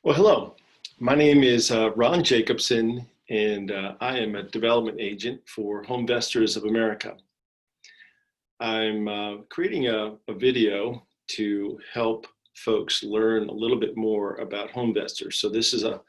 Well, hello. My name is Ron Jacobson, and I am a development agent for HomeVestors of America. I'm creating a video to help folks learn a little bit more about HomeVestors. So this is a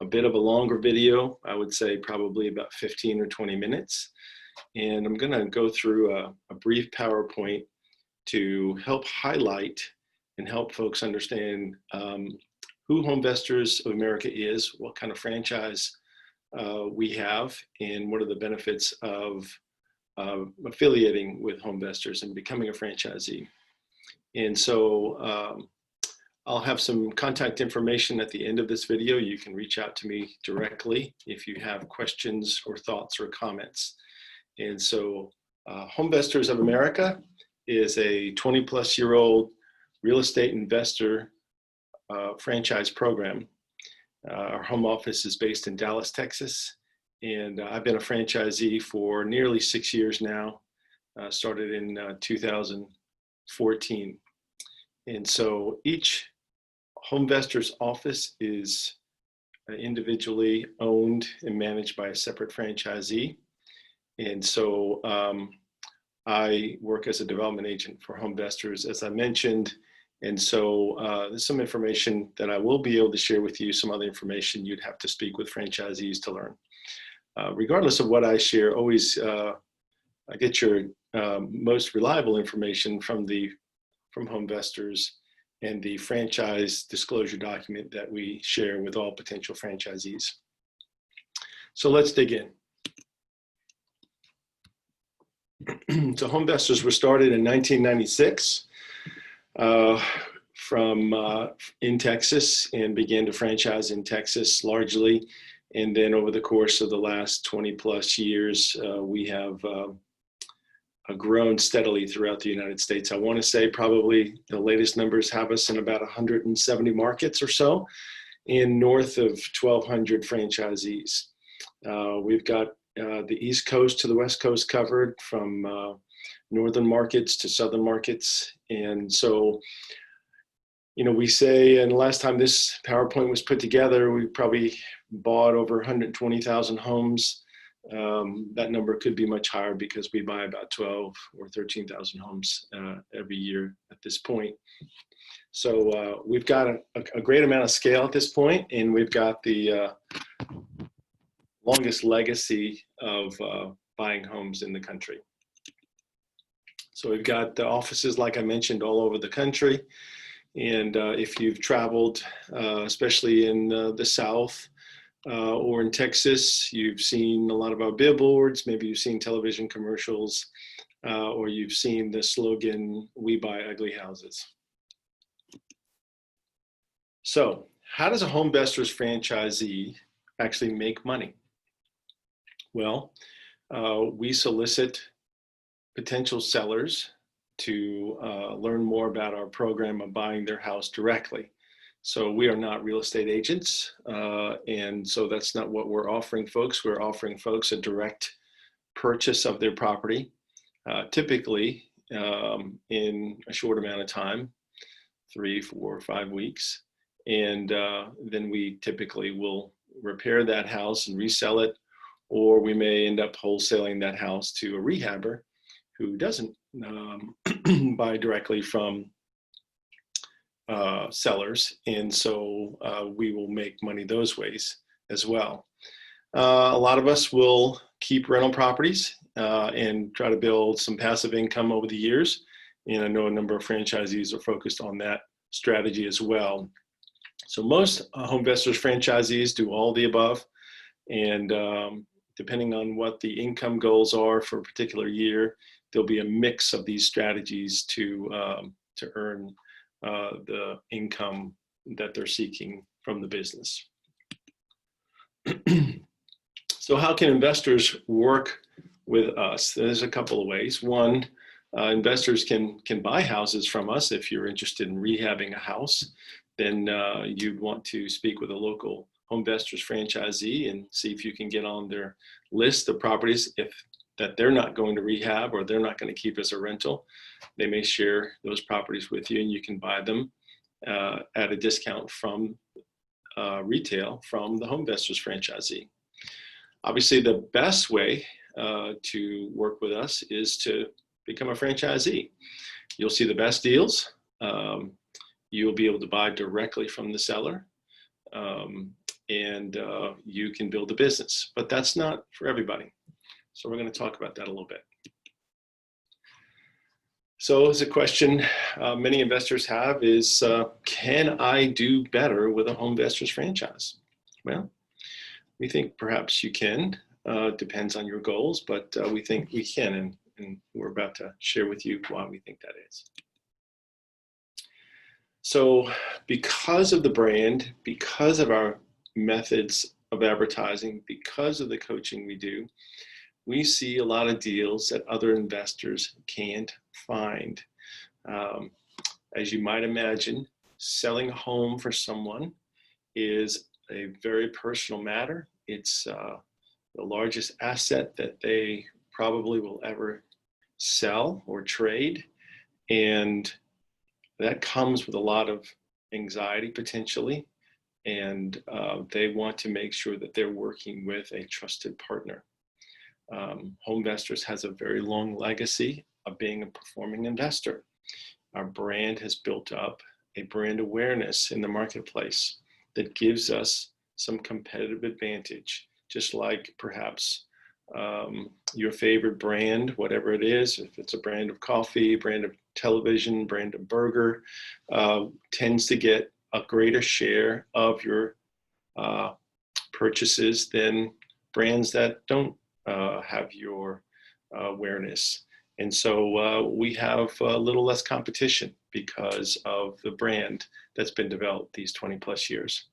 bit of a longer video. I would say probably about 15 or 20 minutes. And I'm going to go through a brief PowerPoint to help highlight and help folks understand who HomeVestors of America is, what kind of franchise we have, and what are the benefits of affiliating with HomeVestors and becoming a franchisee. And so I'll have some contact information at the end of this video. You can reach out to me directly if you have questions or thoughts or comments. And so HomeVestors of America is a 20-plus-year-old real estate investor franchise program. Our home office is based in Dallas, Texas, and I've been a franchisee for nearly 6 years now, started in 2014. And so each HomeVestors office is individually owned and managed by a separate franchisee. And so I work as a development agent for HomeVestors, as I mentioned. And so there's some information that I will be able to share with you. Some other information you'd have to speak with franchisees to learn. Regardless of what I share, always I get your most reliable information from HomeVestors and the franchise disclosure document that we share with all potential franchisees. So let's dig in. So HomeVestors were started in 1996. From in Texas, and began to franchise in Texas largely. And then over the course of the last 20-plus years, we have grown steadily throughout the United States. I want to say probably the latest numbers have us in about 170 markets or so, and north of 1,200 franchisees. We've got the East Coast to the West Coast covered, from northern markets to southern markets. And so, you know, we say, and the last time this PowerPoint was put together, we probably bought over 120,000 homes. That number could be much higher because we buy about 12 or 13,000 homes every year at this point. So we've got a great amount of scale at this point, and we've got the longest legacy of buying homes in the country. So we've got the offices, like I mentioned, all over the country. And if you've traveled, especially in the South or in Texas, you've seen a lot of our billboards. Maybe you've seen television commercials, or you've seen the slogan, "We buy ugly houses." So how does a HomeVestors franchisee actually make money? Well, we solicit potential sellers to learn more about our program of buying their house directly. So we are not real estate agents, and so that's not what we're offering folks. We're offering folks a direct purchase of their property, typically in a short amount of time, 3, 4, 5 weeks. And then we typically will repair that house and resell it, or we may end up wholesaling that house to a rehabber who doesn't buy directly from sellers. And so we will make money those ways as well. A lot of us will keep rental properties and try to build some passive income over the years. And I know a number of franchisees are focused on that strategy as well. So most HomeVestors franchisees do all the above. And depending on what the income goals are for a particular year, there'll be a mix of these strategies to earn the income that they're seeking from the business. So how can investors work with us? There's a couple of ways. One, investors can buy houses from us. If you're interested in rehabbing a house, then you'd want to speak with a local HomeVestors franchisee and see if you can get on their list of properties that they're not going to rehab, or they're not going to keep as a rental. They may share those properties with you, and you can buy them at a discount from retail from the HomeVestors franchisee. Obviously, the best way to work with us is to become a franchisee. You'll see the best deals. You'll be able to buy directly from the seller, and you can build a business. But that's not for everybody. So we're going to talk about that a little bit. So as a question many investors have is, can I do better with a HomeVestors franchise? Well, we think perhaps you can. Depends on your goals, but we think we can, and we're about to share with you why we think that is. So because of the brand, because of our methods of advertising, because of the coaching we do, we see a lot of deals that other investors can't find. As you might imagine, selling a home for someone is a very personal matter. It's the largest asset that they probably will ever sell or trade. And that comes with a lot of anxiety potentially. And they want to make sure that they're working with a trusted partner. HomeVestors has a very long legacy of being a performing investor. Our brand has built up a brand awareness in the marketplace that gives us some competitive advantage, just like perhaps your favorite brand, whatever it is, if it's a brand of coffee, brand of television, brand of burger, tends to get a greater share of your purchases than brands that don't have your awareness. And so we have a little less competition because of the brand that's been developed these 20 plus years.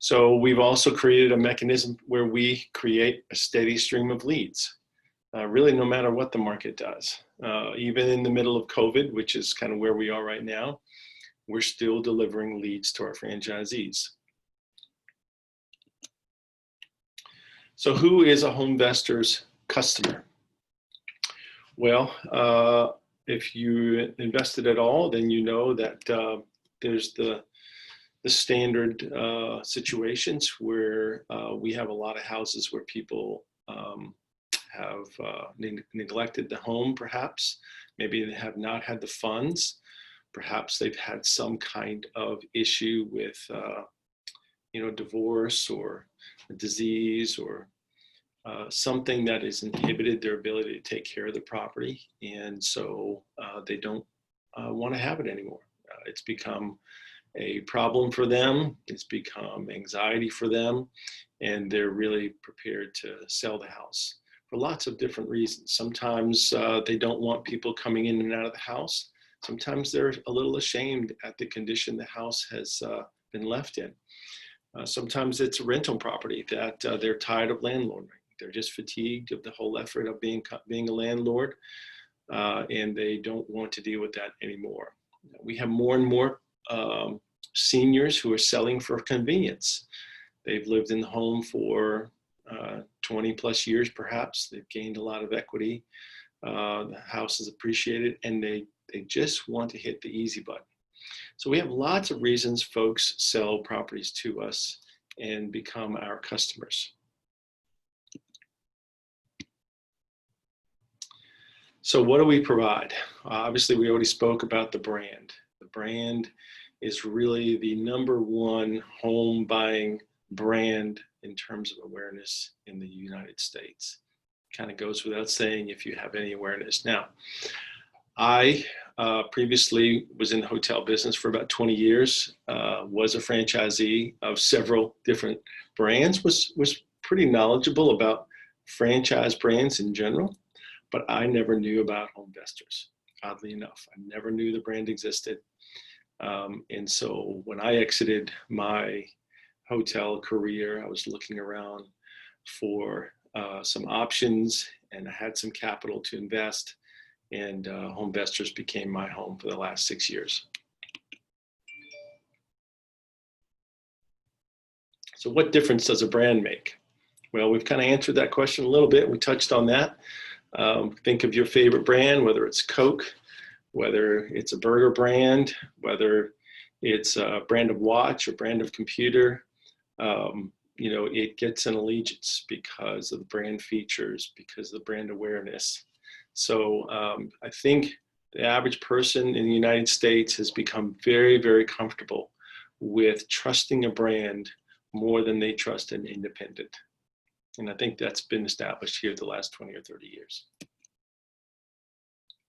So we've also created a mechanism where we create a steady stream of leads, really no matter what the market does. Even in the middle of COVID, which is kind of where we are right now, we're still delivering leads to our franchisees. So who is a HomeVestors customer? Well, if you invested at all, then you know that there's the standard situations where we have a lot of houses where people have neglected the home, perhaps. Maybe they have not had the funds. Perhaps they've had some kind of issue with, divorce or a disease or something that has inhibited their ability to take care of the property. And so they don't want to have it anymore. It's become a problem for them. It's become anxiety for them. And they're really prepared to sell the house for lots of different reasons. Sometimes they don't want people coming in and out of the house. Sometimes they're a little ashamed at the condition the house has been left in. Sometimes it's a rental property that they're tired of landlording. They're just fatigued of the whole effort of being a landlord, and they don't want to deal with that anymore. We have more and more seniors who are selling for convenience. They've lived in the home for 20 plus years, perhaps. They've gained a lot of equity. The house is appreciated, and they just want to hit the easy button. So we have lots of reasons folks sell properties to us and become our customers. So what do we provide? Obviously, we already spoke about the brand. The brand is really the #1 home buying brand in terms of awareness in the United States. Kind of goes without saying if you have any awareness. Now, I previously was in the hotel business for about 20 years, was a franchisee of several different brands, was pretty knowledgeable about franchise brands in general, but I never knew about HomeVestors, oddly enough. I never knew the brand existed. And so when I exited my hotel career, I was looking around for some options, and I had some capital to invest, and HomeVestors became my home for the last 6 years. So what difference does a brand make? Well, we've kind of answered that question a little bit. We touched on that. Think of your favorite brand, whether it's Coke, whether it's a burger brand, whether it's a brand of watch or brand of computer, it gets an allegiance because of the brand features, because of the brand awareness. So I think the average person in the United States has become very, very comfortable with trusting a brand more than they trust an independent. And I think that's been established here the last 20 or 30 years.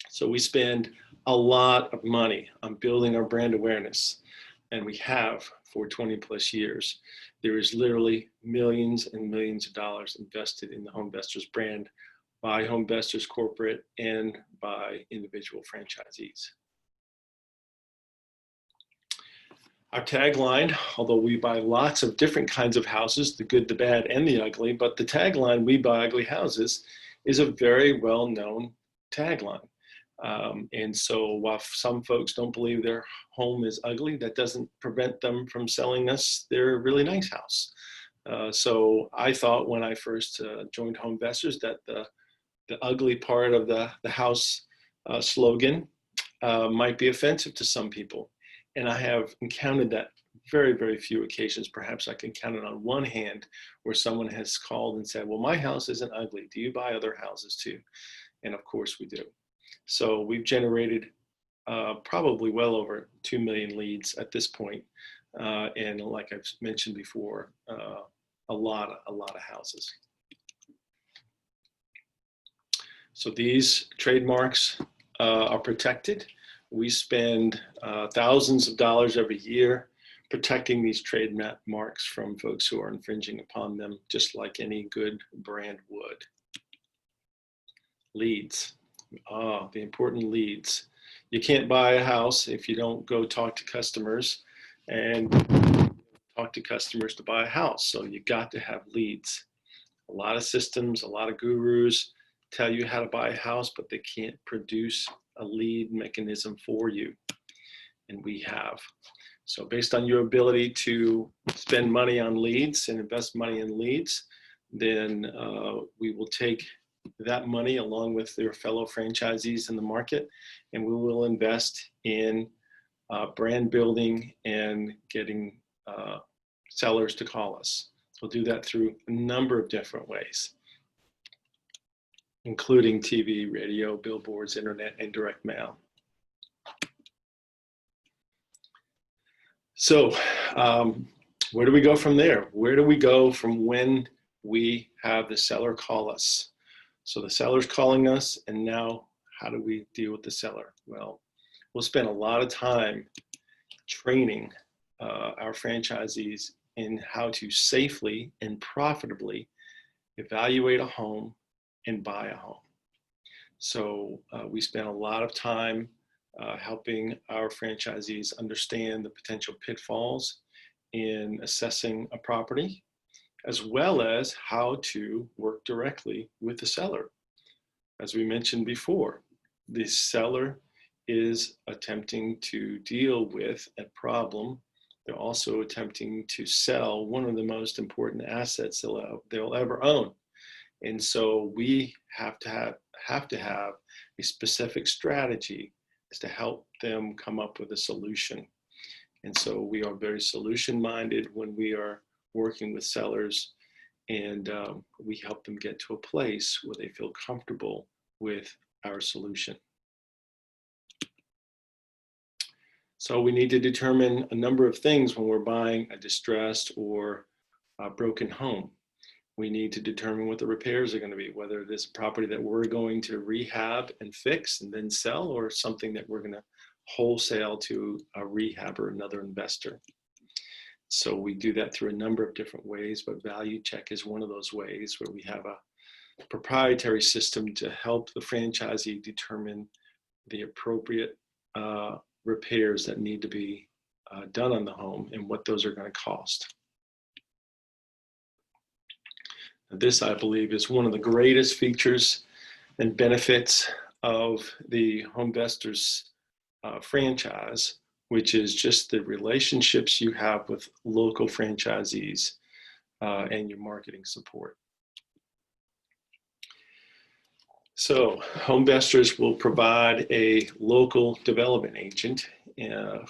So we spend a lot of money on building our brand awareness, and we have for 20 plus years. There is literally millions and millions of dollars invested in the HomeVestors brand by HomeVestors corporate and by individual franchisees. Our tagline, although we buy lots of different kinds of houses, the good, the bad, and the ugly, but the tagline, "We buy ugly houses," is a very well-known tagline. And so while some folks don't believe their home is ugly, that doesn't prevent them from selling us their really nice house. So I thought when I first joined HomeVestors that the ugly part of the house slogan might be offensive to some people. And I have encountered that very, very few occasions. Perhaps I can count it on one hand where someone has called and said, "Well, my house isn't ugly. Do you buy other houses too?" And of course we do. So we've generated probably well over 2 million leads at this point. And like I've mentioned before, a lot of houses. So these trademarks are protected. We spend thousands of dollars every year protecting these trademarks from folks who are infringing upon them, just like any good brand would. Leads. The important leads. You can't buy a house if you don't go talk to customers and talk to customers to buy a house. So you got to have leads. A lot of systems, a lot of gurus tell you how to buy a house, but they can't produce a lead mechanism for you. And we have. So based on your ability to spend money on leads and invest money in leads, then we will take that money along with their fellow franchisees in the market, and we will invest in brand building and getting sellers to call us. We'll do that through a number of different ways, including TV, radio, billboards, internet, and direct mail. So where do we go from there? Where do we go from when we have the seller call us? So the seller's calling us, and now how do we deal with the seller? Well, we'll spend a lot of time training our franchisees in how to safely and profitably evaluate a home and buy a home. So we spend a lot of time helping our franchisees understand the potential pitfalls in assessing a property, as well as how to work directly with the seller. As we mentioned before, the seller is attempting to deal with a problem. They're also attempting to sell one of the most important assets they'll ever own. And so we have to have a specific strategy to help them come up with a solution. And so we are very solution-minded when we are working with sellers, and we help them get to a place where they feel comfortable with our solution. So we need to determine a number of things when we're buying a distressed or a broken home. We need to determine what the repairs are going to be, whether it is a property that we're going to rehab and fix and then sell, or something that we're going to wholesale to a rehab or another investor. So we do that through a number of different ways, but Value Check is one of those ways where we have a proprietary system to help the franchisee determine the appropriate repairs that need to be done on the home and what those are going to cost. This, I believe, is one of the greatest features and benefits of the HomeVestors franchise, which is just the relationships you have with local franchisees and your marketing support. So HomeVestors will provide a local development agent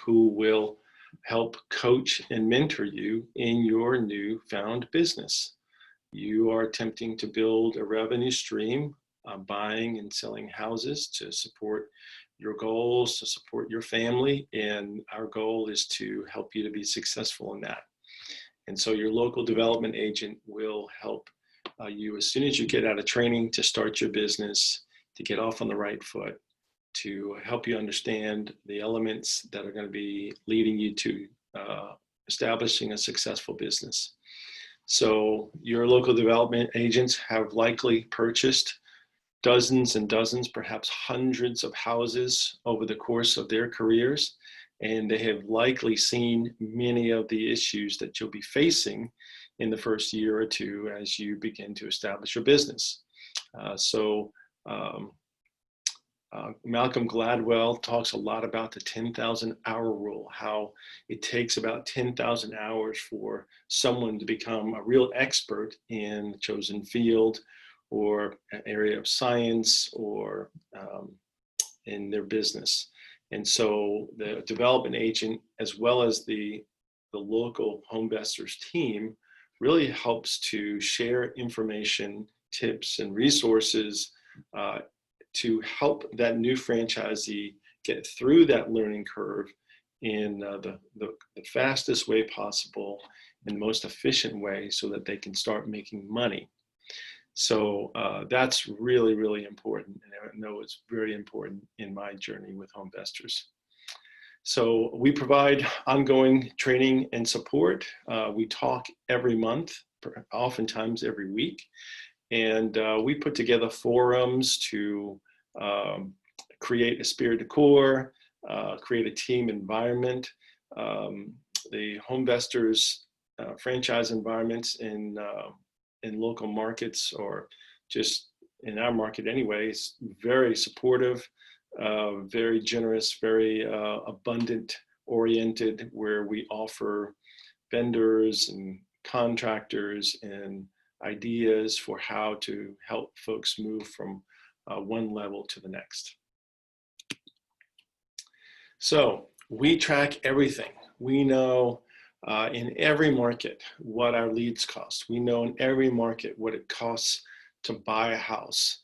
who will help coach and mentor you in your newfound business. You are attempting to build a revenue stream, buying and selling houses to support your goals, to support your family, and our goal is to help you to be successful in that. And so your local development agent will help you as soon as you get out of training to start your business, to get off on the right foot, to help you understand the elements that are going to be leading you to establishing a successful business. So your local development agents have likely purchased dozens and dozens, perhaps hundreds of houses over the course of their careers, and they have likely seen many of the issues that you'll be facing in the first year or two as you begin to establish your business. Malcolm Gladwell talks a lot about the 10,000 hour rule, how it takes about 10,000 hours for someone to become a real expert in a chosen field or an area of science or in their business. And so the development agent, as well as the local HomeVestors team, really helps to share information, tips, and resources to help that new franchisee get through that learning curve in the fastest way possible and most efficient way so that they can start making money. So that's really, really important. And I know it's very important in my journey with HomeVestors. So we provide ongoing training and support. We talk every month, oftentimes every week. And we put together forums to create a spirit de corps, create a team environment. The HomeVestors franchise environments in local markets, or just in our market anyway, is very supportive, very generous, very abundant oriented, where we offer vendors and contractors and ideas for how to help folks move from one level to the next. So we track everything. We know in every market what our leads cost. We know in every market what it costs to buy a house.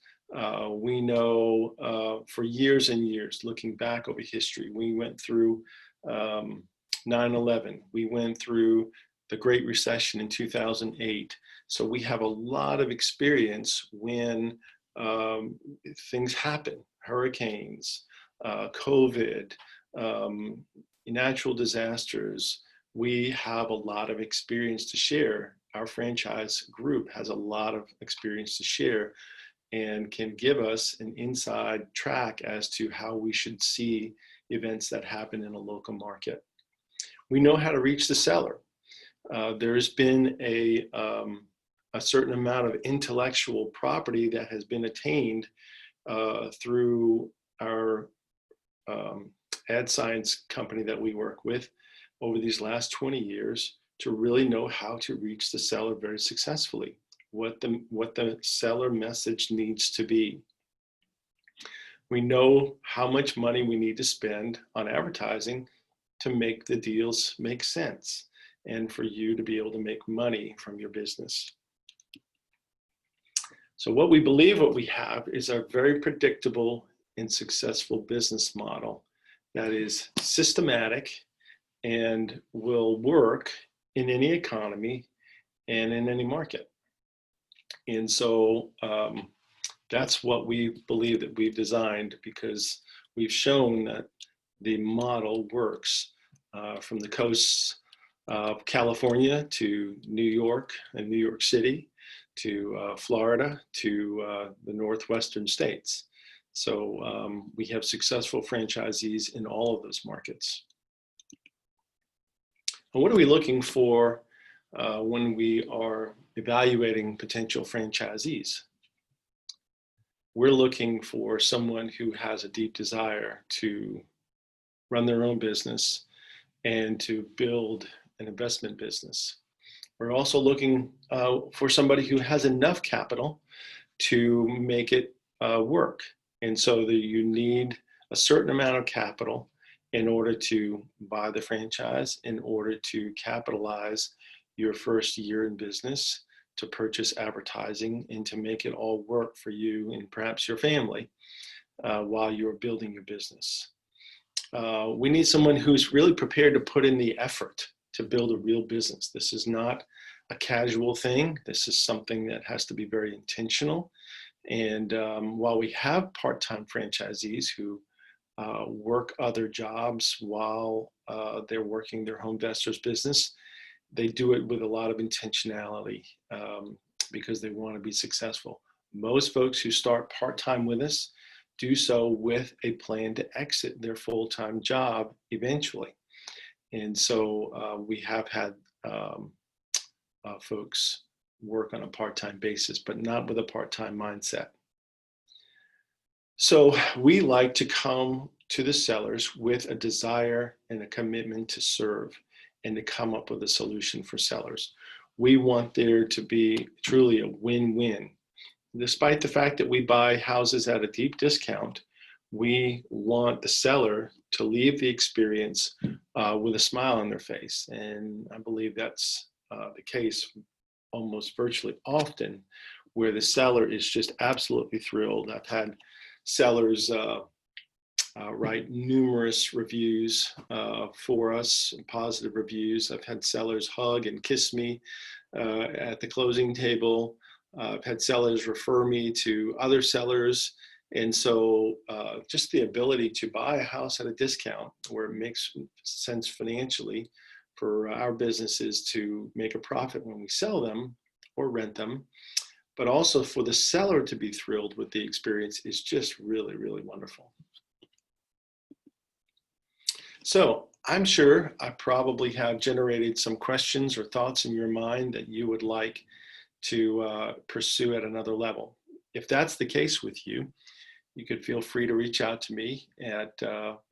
We know for years and years, looking back over history, we went through 9/11. We went through the Great Recession in 2008. So we have a lot of experience when things happen, hurricanes, COVID, natural disasters. We have a lot of experience to share. Our franchise group has a lot of experience to share and can give us an inside track as to how we should see events that happen in a local market. We know how to reach the seller. There's been a certain amount of intellectual property that has been attained through our ad science company that we work with over these last 20 years to really know how to reach the seller very successfully, what the seller message needs to be. We know how much money we need to spend on advertising to make the deals make sense and for you to be able to make money from your business. So what we believe what we have is a very predictable and successful business model that is systematic and will work in any economy and in any market. And so that's what we believe that we've designed, because we've shown that the model works from the coasts of California to New York and New York City to Florida to the northwestern states. So we have successful franchisees in all of those markets. And what are we looking for when we are evaluating potential franchisees? We're looking for someone who has a deep desire to run their own business and to build an investment business. We're also looking for somebody who has enough capital to make it work. And so you need a certain amount of capital in order to buy the franchise, in order to capitalize your first year in business, to purchase advertising, and to make it all work for you and perhaps your family while you're building your business. We need someone who's really prepared to put in the effort to build a real business. This is not a casual thing. This is something that has to be very intentional. And while we have part-time franchisees who work other jobs while they're working their HomeVestors business, they do it with a lot of intentionality because they want to be successful. Most folks who start part-time with us do so with a plan to exit their full-time job eventually. And so we have had folks work on a part-time basis, but not with a part-time mindset. So we like to come to the sellers with a desire and a commitment to serve and to come up with a solution for sellers. We want there to be truly a win-win. Despite the fact that we buy houses at a deep discount, we want the seller to leave the experience with a smile on their face. And I believe that's the case almost virtually often, where the seller is just absolutely thrilled. I've had sellers write numerous reviews for us, positive reviews. I've had sellers hug and kiss me at the closing table. I've had sellers refer me to other sellers. And so just the ability to buy a house at a discount where it makes sense financially for our businesses to make a profit when we sell them or rent them, but also for the seller to be thrilled with the experience is just really, really wonderful. So I'm sure I probably have generated some questions or thoughts in your mind that you would like to pursue at another level. If that's the case with you, you could feel free to reach out to me at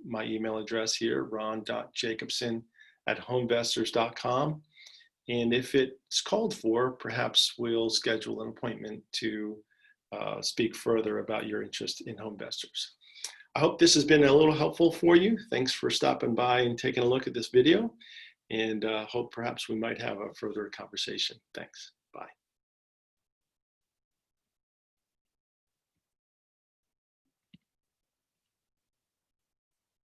my email address here, ron.jacobson@homevestors.com. And if it's called for, perhaps we'll schedule an appointment to speak further about your interest in HomeVestors. I hope this has been a little helpful for you. Thanks for stopping by and taking a look at this video, and hope perhaps we might have a further conversation. Thanks. Bye.